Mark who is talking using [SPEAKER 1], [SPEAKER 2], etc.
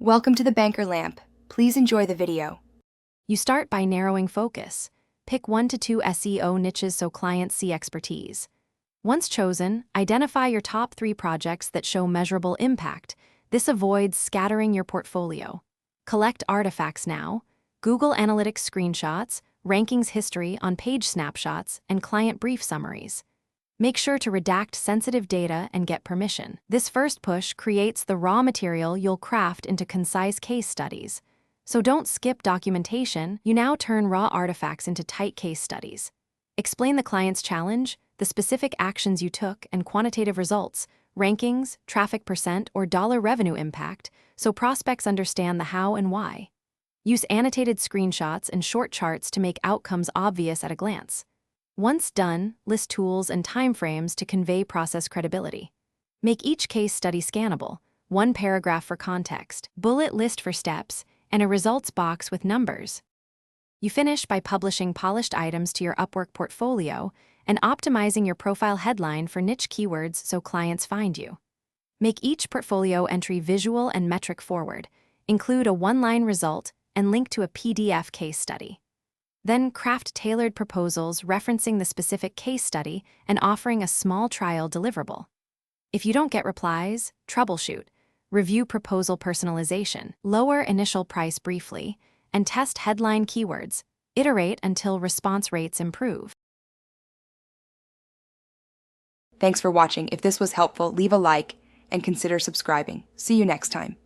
[SPEAKER 1] Welcome to the Banker Lamp. Please enjoy the video.
[SPEAKER 2] You start by narrowing focus. Pick 1 to 2 SEO niches so clients see expertise. Once chosen, identify your top 3 projects that show measurable impact. This avoids scattering your portfolio. Collect artifacts now: Google Analytics screenshots, rankings history on page snapshots, and client brief summaries. Make sure to redact sensitive data and get permission. This first push creates the raw material you'll craft into concise case studies. So don't skip documentation. You now turn raw artifacts into tight case studies. Explain the client's challenge, the specific actions you took, and quantitative results, rankings, traffic percent, or dollar revenue impact, so prospects understand the how and why. Use annotated screenshots and short charts to make outcomes obvious at a glance. Once done, list tools and timeframes to convey process credibility. Make each case study scannable: 1 paragraph for context, bullet list for steps, and a results box with numbers. You finish by publishing polished items to your Upwork portfolio and optimizing your profile headline for niche keywords so clients find you. Make each portfolio entry visual and metric forward. Include a 1-line result and link to a PDF case study. Then craft tailored proposals referencing the specific case study and offering a small trial deliverable. If you don't get replies, troubleshoot. Review proposal personalization, lower initial price briefly, and test headline keywords. Iterate until response rates improve.
[SPEAKER 1] Thanks for watching. If this was helpful, leave a like and consider subscribing. See you next time.